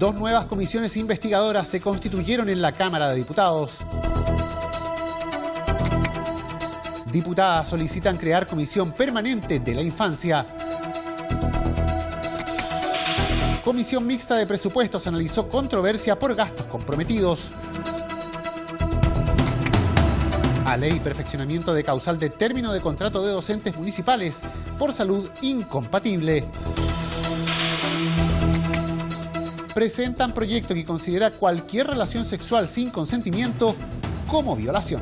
Dos nuevas comisiones investigadoras se constituyeron en la Cámara de Diputados. Diputadas solicitan crear comisión permanente de la infancia. Comisión mixta de presupuestos analizó controversia por gastos comprometidos. A ley perfeccionamiento de causal de término de contrato de docentes municipales por salud incompatible. Presentan proyecto que considera cualquier relación sexual sin consentimiento como violación.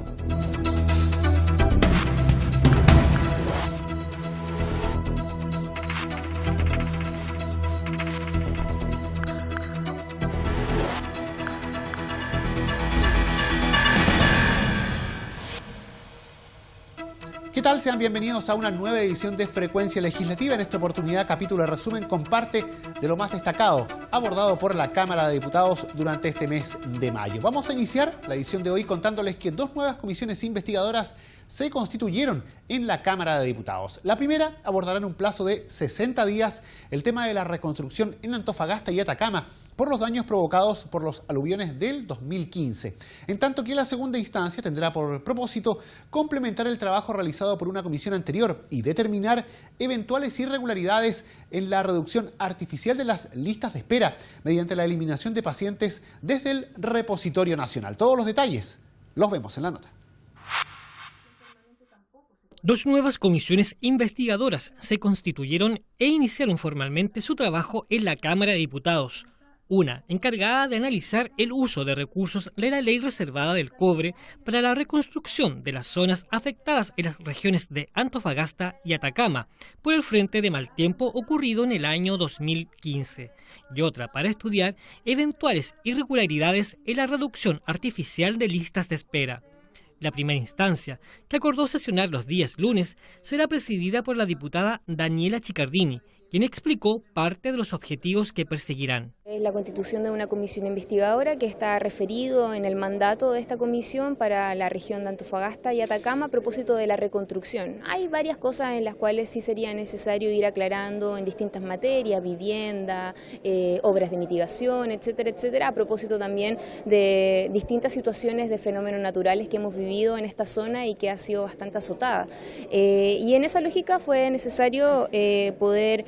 ¿Qué tal? Sean bienvenidos a una nueva edición de Frecuencia Legislativa. En esta oportunidad, capítulo de resumen con parte de lo más destacado abordado por la Cámara de Diputados durante este mes de mayo. Vamos a iniciar la edición de hoy contándoles que dos nuevas comisiones investigadoras se constituyeron en la Cámara de Diputados. La primera abordará en un plazo de 60 días el tema de la reconstrucción en Antofagasta y Atacama por los daños provocados por los aluviones del 2015. En tanto que la segunda instancia tendrá por propósito complementar el trabajo realizado por una comisión anterior y determinar eventuales irregularidades en la reducción artificial de las listas de espera mediante la eliminación de pacientes desde el repositorio nacional. Todos los detalles los vemos en la nota. Dos nuevas comisiones investigadoras se constituyeron e iniciaron formalmente su trabajo en la Cámara de Diputados. Una encargada de analizar el uso de recursos de la Ley Reservada del Cobre para la reconstrucción de las zonas afectadas en las regiones de Antofagasta y Atacama por el frente de mal tiempo ocurrido en el año 2015. Y otra para estudiar eventuales irregularidades en la reducción artificial de listas de espera. La primera instancia, que acordó sesionar los días lunes, será presidida por la diputada Daniela Chicardini, quien explicó parte de los objetivos que perseguirán. Es la constitución de una comisión investigadora que está referido en el mandato de esta comisión para la región de Antofagasta y Atacama a propósito de la reconstrucción. Hay varias cosas en las cuales sí sería necesario ir aclarando en distintas materias, vivienda, obras de mitigación, etcétera, etcétera, a propósito también de distintas situaciones de fenómenos naturales que hemos vivido en esta zona y que ha sido bastante azotada. Y en esa lógica fue necesario poder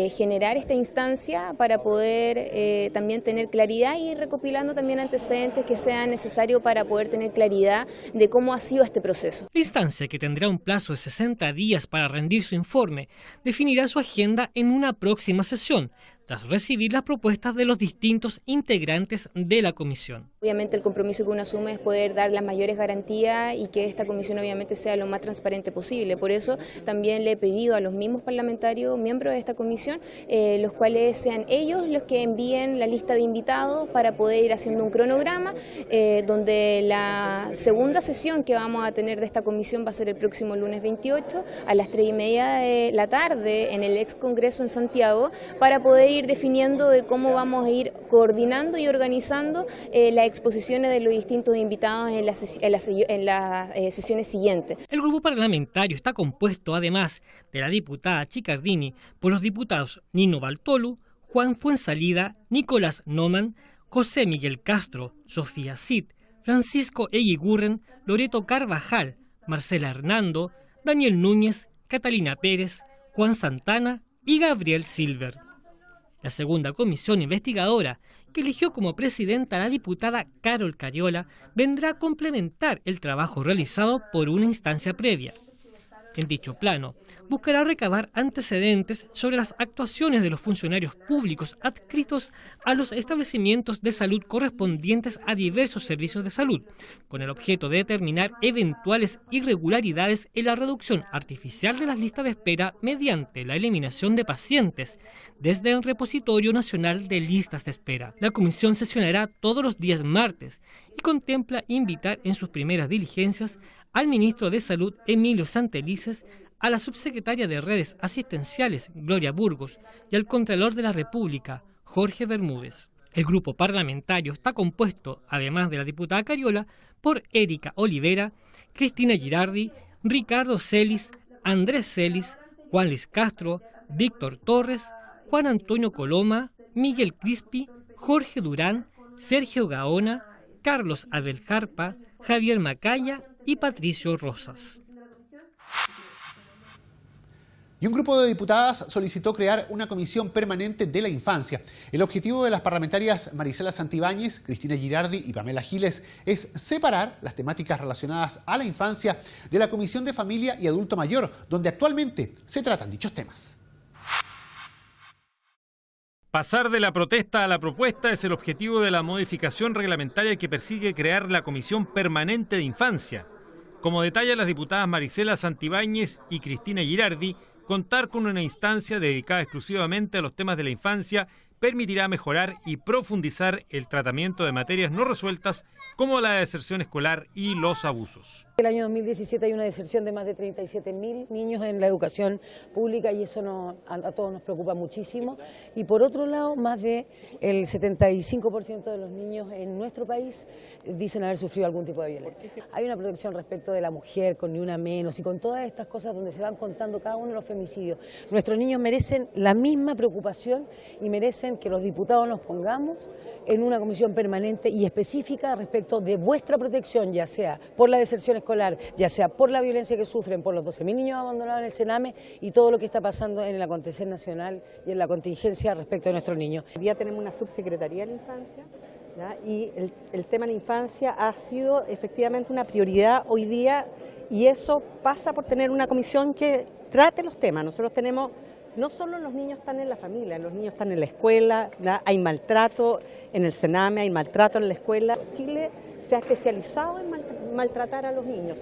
generar esta instancia para poder también tener claridad y ir recopilando también antecedentes que sean necesarios para poder tener claridad de cómo ha sido este proceso. La instancia, que tendrá un plazo de 60 días para rendir su informe, definirá su agenda en una próxima sesión, tras recibir las propuestas de los distintos integrantes de la comisión. Obviamente el compromiso que uno asume es poder dar las mayores garantías y que esta comisión obviamente sea lo más transparente posible. Por eso también le he pedido a los mismos parlamentarios, miembros de esta comisión, los cuales sean ellos los que envíen la lista de invitados para poder ir haciendo un cronograma, donde la segunda sesión que vamos a tener de esta comisión va a ser el próximo lunes 28 a las 3:30 de la tarde en el ex Congreso en Santiago, para poder ir definiendo de cómo vamos a ir coordinando y organizando las exposiciones de los distintos invitados en las sesiones siguientes. El grupo parlamentario está compuesto, además de la diputada Chicardini, por los diputados Nino Baltolu, Juan Fuensalida, Nicolás Noman, José Miguel Castro, Sofía Cid, Francisco Eguigurren, Loreto Carvajal, Marcela Hernando, Daniel Núñez, Catalina Pérez, Juan Santana y Gabriel Silver. La segunda comisión investigadora, que eligió como presidenta a la diputada Carol Cariola, vendrá a complementar el trabajo realizado por una instancia previa. En dicho plano, buscará recabar antecedentes sobre las actuaciones de los funcionarios públicos adscritos a los establecimientos de salud correspondientes a diversos servicios de salud, con el objeto de determinar eventuales irregularidades en la reducción artificial de las listas de espera mediante la eliminación de pacientes desde el Repositorio Nacional de Listas de Espera. La comisión sesionará todos los días martes y contempla invitar en sus primeras diligencias al ministro de Salud, Emilio Santelices, a la subsecretaria de Redes Asistenciales, Gloria Burgos, y al Contralor de la República, Jorge Bermúdez. El grupo parlamentario está compuesto, además de la diputada Cariola, por Erika Olivera, Cristina Girardi, Ricardo Celis, Andrés Celis, Juan Luis Castro, Víctor Torres, Juan Antonio Coloma, Miguel Crispi, Jorge Durán, Sergio Gaona, Carlos Abeljarpa, Javier Macaya y Patricio Rosas. Y un grupo de diputadas solicitó crear una comisión permanente de la infancia. El objetivo de las parlamentarias Marisela Santibáñez, Cristina Girardi y Pamela Giles es separar las temáticas relacionadas a la infancia de la Comisión de Familia y Adulto Mayor, donde actualmente se tratan dichos temas. Pasar de la protesta a la propuesta es el objetivo de la modificación reglamentaria que persigue crear la Comisión Permanente de Infancia. Como detallan las diputadas Marisela Santibáñez y Cristina Girardi, contar con una instancia dedicada exclusivamente a los temas de la infancia permitirá mejorar y profundizar el tratamiento de materias no resueltas como la deserción escolar y los abusos. El año 2017 hay una deserción de más de 37.000 niños en la educación pública y eso a todos nos preocupa muchísimo. Y por otro lado, más del 75% de los niños en nuestro país dicen haber sufrido algún tipo de violencia. Hay una protección respecto de la mujer, con Ni Una Menos y con todas estas cosas donde se van contando cada uno de los femicidios. Nuestros niños merecen la misma preocupación y merecen que los diputados nos pongamos en una comisión permanente y específica respecto de vuestra protección, ya sea por la deserción escolar, ya sea por la violencia que sufren, por los 12.000 niños abandonados en el Sename y todo lo que está pasando en el acontecer nacional y en la contingencia respecto de nuestros niños. Hoy día tenemos una subsecretaría de la infancia, ¿ya? Y el tema de la infancia ha sido efectivamente una prioridad hoy día y eso pasa por tener una comisión que trate los temas. Nosotros tenemos... No solo los niños están en la familia, los niños están en la escuela, ¿verdad? Hay maltrato en el Sename, hay maltrato en la escuela. Chile se ha especializado en maltratar a los niños.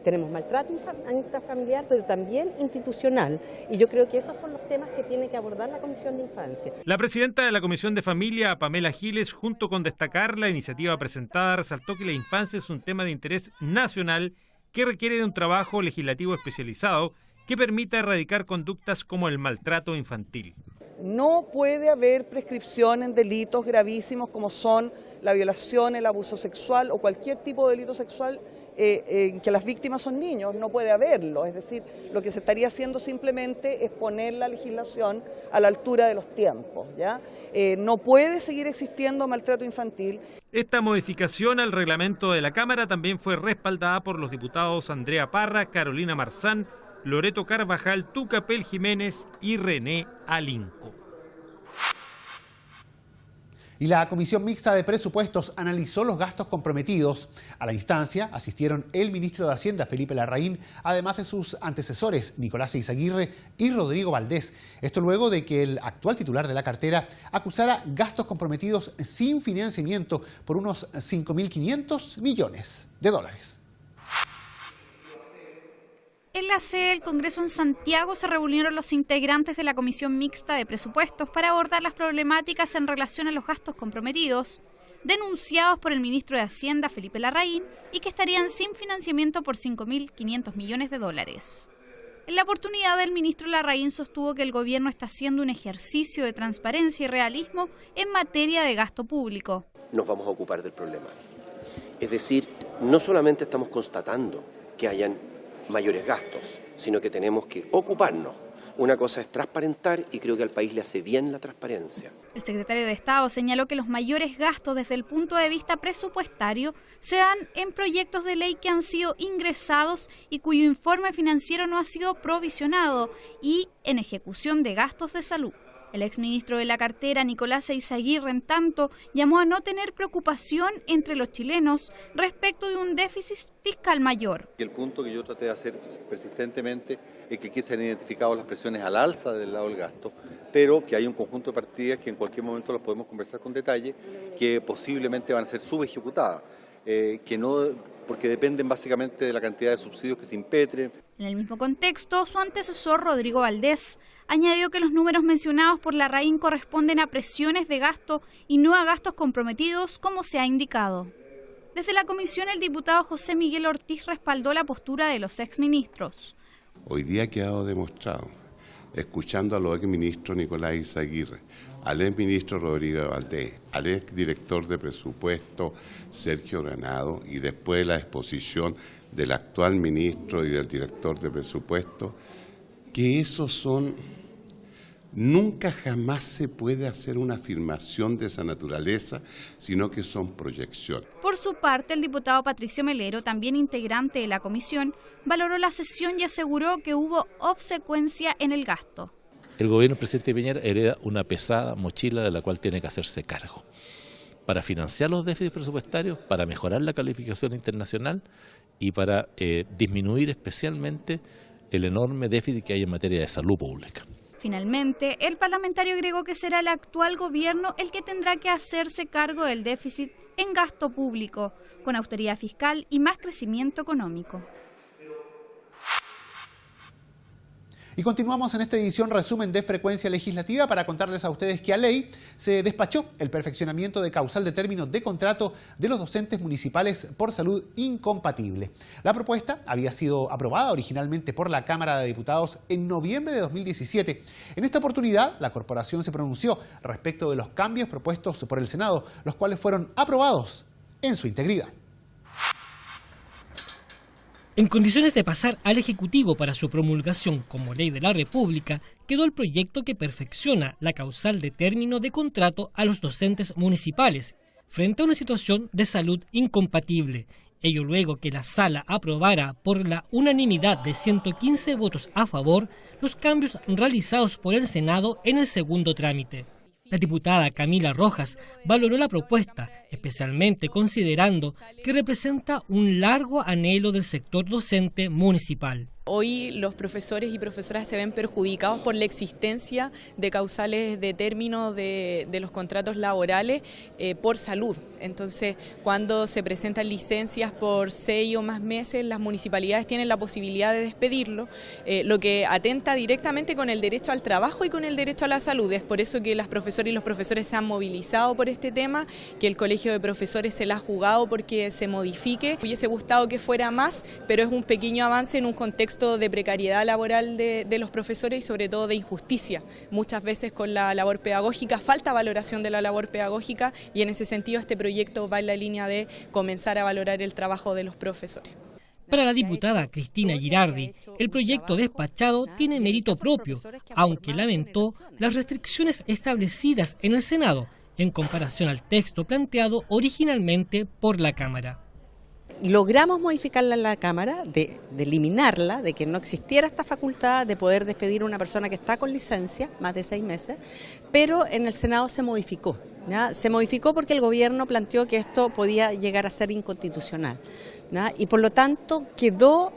Tenemos maltrato intrafamiliar, pero también institucional. Y yo creo que esos son los temas que tiene que abordar la Comisión de Infancia. La presidenta de la Comisión de Familia, Pamela Giles, junto con destacar la iniciativa presentada, resaltó que la infancia es un tema de interés nacional que requiere de un trabajo legislativo especializado que permita erradicar conductas como el maltrato infantil. No puede haber prescripción en delitos gravísimos como son la violación, el abuso sexual o cualquier tipo de delito sexual en que las víctimas son niños, no puede haberlo. Es decir, lo que se estaría haciendo simplemente es poner la legislación a la altura de los tiempos, ¿ya? No puede seguir existiendo maltrato infantil. Esta modificación al reglamento de la Cámara también fue respaldada por los diputados Andrea Parra, Carolina Marzán, Loreto Carvajal, Tucapel Jiménez y René Alinco. Y la Comisión Mixta de Presupuestos analizó los gastos comprometidos. A la instancia asistieron el ministro de Hacienda, Felipe Larraín, además de sus antecesores, Nicolás Eizaguirre y Rodrigo Valdés. Esto luego de que el actual titular de la cartera acusara gastos comprometidos sin financiamiento por unos 5.500 millones de dólares. En la sede del Congreso en Santiago se reunieron los integrantes de la Comisión Mixta de Presupuestos para abordar las problemáticas en relación a los gastos comprometidos, denunciados por el ministro de Hacienda, Felipe Larraín, y que estarían sin financiamiento por 5.500 millones de dólares. En la oportunidad, el ministro Larraín sostuvo que el gobierno está haciendo un ejercicio de transparencia y realismo en materia de gasto público. Nos vamos a ocupar del problema. Es decir, no solamente estamos constatando que hayan mayores gastos, sino que tenemos que ocuparnos. Una cosa es transparentar y creo que al país le hace bien la transparencia. El secretario de Estado señaló que los mayores gastos desde el punto de vista presupuestario se dan en proyectos de ley que han sido ingresados y cuyo informe financiero no ha sido provisionado y en ejecución de gastos de salud. El exministro de la cartera, Nicolás Eizaguirre, en tanto, llamó a no tener preocupación entre los chilenos respecto de un déficit fiscal mayor. El punto que yo traté de hacer persistentemente es que aquí se han identificado las presiones al alza del lado del gasto, pero que hay un conjunto de partidas que en cualquier momento las podemos conversar con detalle, que posiblemente van a ser subejecutadas, porque dependen básicamente de la cantidad de subsidios que se impetren. En el mismo contexto, su antecesor, Rodrigo Valdés, añadió que los números mencionados por Larraín corresponden a presiones de gasto y no a gastos comprometidos, como se ha indicado. Desde la comisión, el diputado José Miguel Ortiz respaldó la postura de los exministros. Hoy día ha quedado demostrado, escuchando a los exministros Nicolás Eizaguirre, al exministro Rodrigo Valdés, al exdirector de presupuesto Sergio Granado y después la exposición del actual ministro y del director de presupuesto, que esos son Nunca jamás se puede hacer una afirmación de esa naturaleza, sino que son proyecciones. Por su parte, el diputado Patricio Melero, también integrante de la comisión, valoró la sesión y aseguró que hubo obsecuencia en el gasto. El gobierno del presidente Piñera hereda una pesada mochila de la cual tiene que hacerse cargo para financiar los déficits presupuestarios, para mejorar la calificación internacional y para disminuir especialmente el enorme déficit que hay en materia de salud pública. Finalmente, el parlamentario agregó que será el actual gobierno el que tendrá que hacerse cargo del déficit en gasto público, con austeridad fiscal y más crecimiento económico. Y continuamos en esta edición resumen de Frecuencia Legislativa para contarles a ustedes que a ley se despachó el perfeccionamiento de causal de término de contrato de los docentes municipales por salud incompatible. La propuesta había sido aprobada originalmente por la Cámara de Diputados en noviembre de 2017. En esta oportunidad, la corporación se pronunció respecto de los cambios propuestos por el Senado, los cuales fueron aprobados en su integridad. En condiciones de pasar al Ejecutivo para su promulgación como ley de la República, quedó el proyecto que perfecciona la causal de término de contrato a los docentes municipales frente a una situación de salud incompatible. Ello luego que la Sala aprobara por la unanimidad de 115 votos a favor los cambios realizados por el Senado en el segundo trámite. La diputada Camila Rojas valoró la propuesta, especialmente considerando que representa un largo anhelo del sector docente municipal. Hoy los profesores y profesoras se ven perjudicados por la existencia de causales de término de los contratos laborales por salud. Entonces, cuando se presentan licencias por 6 o más meses, las municipalidades tienen la posibilidad de despedirlo, lo que atenta directamente con el derecho al trabajo y con el derecho a la salud. Es por eso que las profesoras y los profesores se han movilizado por este tema, que el Colegio de Profesores se la ha jugado porque se modifique. Hubiese gustado que fuera más, pero es un pequeño avance en un contexto de precariedad laboral de los profesores y sobre todo de injusticia. Muchas veces con la labor pedagógica falta valoración de la labor pedagógica y en ese sentido este proyecto va en la línea de comenzar a valorar el trabajo de los profesores. Para la diputada Cristina Girardi, el proyecto despachado tiene mérito propio, aunque lamentó las restricciones establecidas en el Senado en comparación al texto planteado originalmente por la Cámara. Logramos modificarla en la Cámara, de eliminarla, de que no existiera esta facultad de poder despedir a una persona que está con licencia, más de 6 meses, pero en el Senado se modificó. ¿Ya? Se modificó porque el gobierno planteó que esto podía llegar a ser inconstitucional, ¿ya? Y por lo tanto quedó,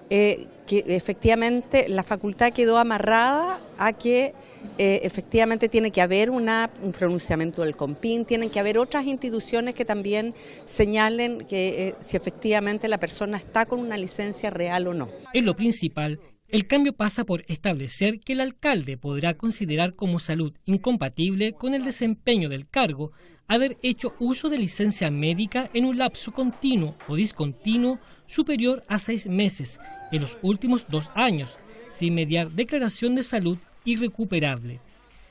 que efectivamente la facultad quedó amarrada a que efectivamente tiene que haber un pronunciamiento del COMPIN, tienen que haber otras instituciones que también señalen que si efectivamente la persona está con una licencia real o no. En lo principal, el cambio pasa por establecer que el alcalde podrá considerar como salud incompatible con el desempeño del cargo haber hecho uso de licencia médica en un lapso continuo o discontinuo superior a 6 meses en los últimos 2 años, sin mediar declaración de salud irrecuperable.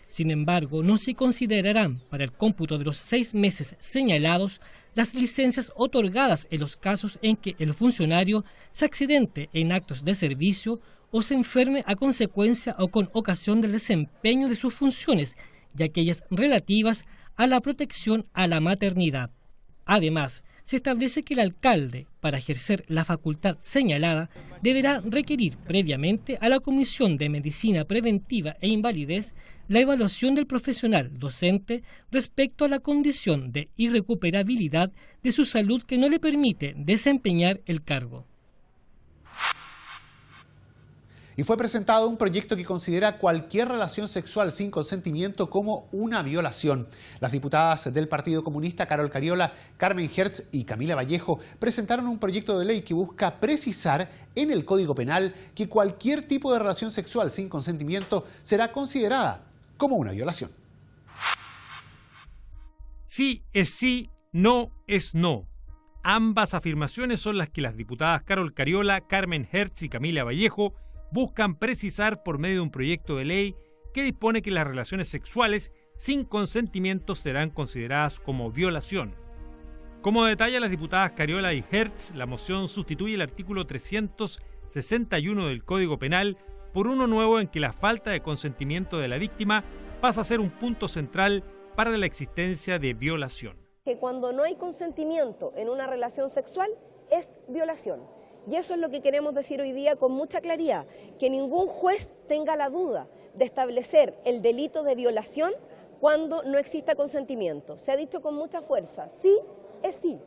Sin embargo, no se considerarán para el cómputo de los 6 meses señalados las licencias otorgadas en los casos en que el funcionario se accidente en actos de servicio o se enferme a consecuencia o con ocasión del desempeño de sus funciones y aquellas relativas a la protección a la maternidad. Además, se establece que el alcalde, para ejercer la facultad señalada, deberá requerir previamente a la Comisión de Medicina Preventiva e Invalidez la evaluación del profesional docente respecto a la condición de irrecuperabilidad de su salud que no le permite desempeñar el cargo. Y fue presentado un proyecto que considera cualquier relación sexual sin consentimiento como una violación. Las diputadas del Partido Comunista Carol Cariola, Carmen Hertz y Camila Vallejo presentaron un proyecto de ley que busca precisar en el Código Penal que cualquier tipo de relación sexual sin consentimiento será considerada como una violación. Sí es sí, no es no. Ambas afirmaciones son las que las diputadas Carol Cariola, Carmen Hertz y Camila Vallejo buscan precisar por medio de un proyecto de ley que dispone que las relaciones sexuales sin consentimiento serán consideradas como violación. Como detallan las diputadas Cariola y Hertz, la moción sustituye el artículo 361 del Código Penal por uno nuevo en que la falta de consentimiento de la víctima pasa a ser un punto central para la existencia de violación. Que cuando no hay consentimiento en una relación sexual es violación. Y eso es lo que queremos decir hoy día con mucha claridad, que ningún juez tenga la duda de establecer el delito de violación cuando no exista consentimiento. Se ha dicho con mucha fuerza, sí es sí,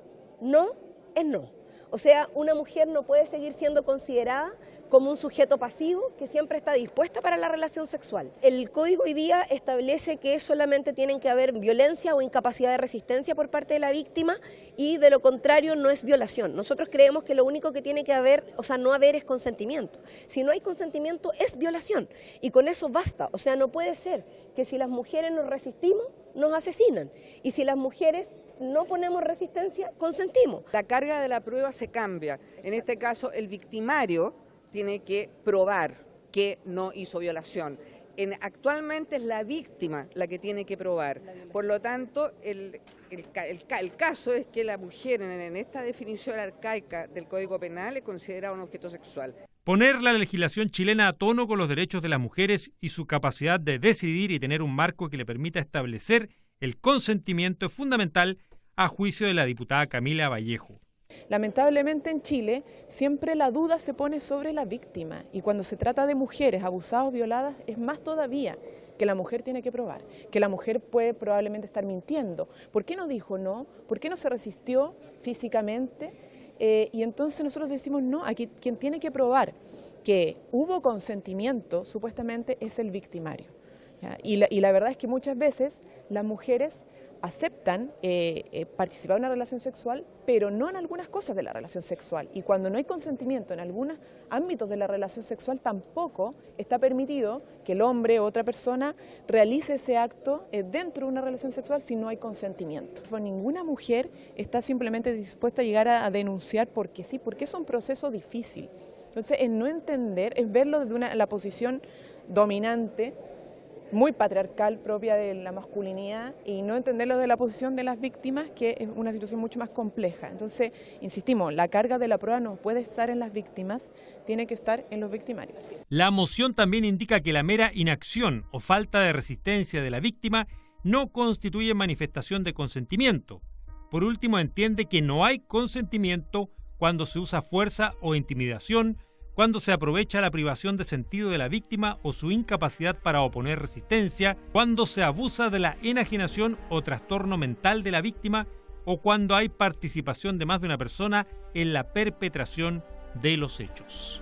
no es no. O sea, una mujer no puede seguir siendo considerada como un sujeto pasivo que siempre está dispuesta para la relación sexual. El código hoy día establece que solamente tienen que haber violencia o incapacidad de resistencia por parte de la víctima y de lo contrario no es violación. Nosotros creemos que lo único que tiene que haber, no haber es consentimiento. Si no hay consentimiento es violación y con eso basta. O sea, no puede ser que si las mujeres nos resistimos, nos asesinan y si las mujeres no ponemos resistencia, consentimos. La carga de la prueba se cambia. En este caso, el victimario tiene que probar que no hizo violación. Actualmente es la víctima la que tiene que probar. Por lo tanto, el caso es que la mujer en esta definición arcaica del Código Penal es considerada un objeto sexual. Poner la legislación chilena a tono con los derechos de las mujeres y su capacidad de decidir y tener un marco que le permita establecer el consentimiento es fundamental, a juicio de la diputada Camila Vallejo. Lamentablemente en Chile siempre la duda se pone sobre la víctima y cuando se trata de mujeres abusadas o violadas es más todavía que la mujer tiene que probar, que la mujer puede probablemente estar mintiendo. ¿Por qué no dijo no? ¿Por qué no se resistió físicamente? Y entonces nosotros decimos no, aquí quien tiene que probar que hubo consentimiento supuestamente es el victimario. ¿Ya? Y la verdad es que muchas veces las mujeres aceptan participar en una relación sexual, pero no en algunas cosas de la relación sexual. Y cuando no hay consentimiento en algunos ámbitos de la relación sexual, tampoco está permitido que el hombre o otra persona realice ese acto dentro de una relación sexual si no hay consentimiento. Ninguna mujer está simplemente dispuesta a llegar a denunciar porque sí, porque es un proceso difícil. Entonces, el no entender es verlo desde la posición dominante, muy patriarcal propia de la masculinidad y no entenderlo de la posición de las víctimas, que es una situación mucho más compleja. Entonces, insistimos, la carga de la prueba no puede estar en las víctimas, tiene que estar en los victimarios. La moción también indica que la mera inacción o falta de resistencia de la víctima no constituye manifestación de consentimiento. Por último, entiende que no hay consentimiento cuando se usa fuerza o intimidación, cuando se aprovecha la privación de sentido de la víctima o su incapacidad para oponer resistencia, cuando se abusa de la enajenación o trastorno mental de la víctima o cuando hay participación de más de una persona en la perpetración de los hechos.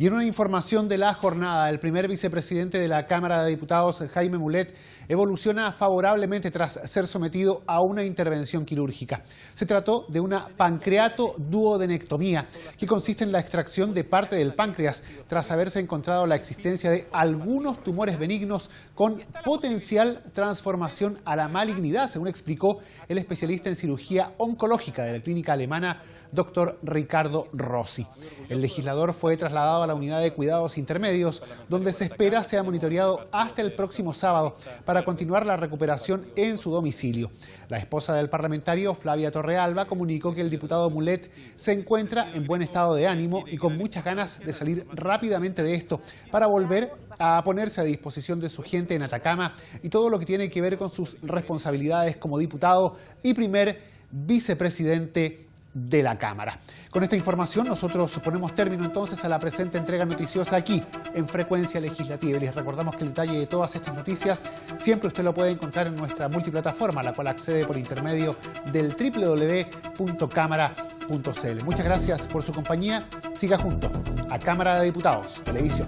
Y en una información de la jornada, el primer vicepresidente de la Cámara de Diputados, Jaime Mulet, evoluciona favorablemente tras ser sometido a una intervención quirúrgica. Se trató de una pancreatoduodenectomía, que consiste en la extracción de parte del páncreas tras haberse encontrado la existencia de algunos tumores benignos con potencial transformación a la malignidad, según explicó el especialista en cirugía oncológica de la clínica alemana, doctor Ricardo Rossi. El legislador fue trasladado a la unidad de cuidados intermedios, donde se espera sea monitoreado hasta el próximo sábado para continuar la recuperación en su domicilio. La esposa del parlamentario, Flavia Torrealba, comunicó que el diputado Mulet se encuentra en buen estado de ánimo y con muchas ganas de salir rápidamente de esto para volver a ponerse a disposición de su gente en Atacama y todo lo que tiene que ver con sus responsabilidades como diputado y primer vicepresidente de la Cámara. Con esta información nosotros ponemos término entonces a la presente entrega noticiosa aquí en Frecuencia Legislativa. Y les recordamos que el detalle de todas estas noticias siempre usted lo puede encontrar en nuestra multiplataforma, a la cual accede por intermedio del www.cámara.cl. Muchas gracias por su compañía. Siga junto a Cámara de Diputados Televisión.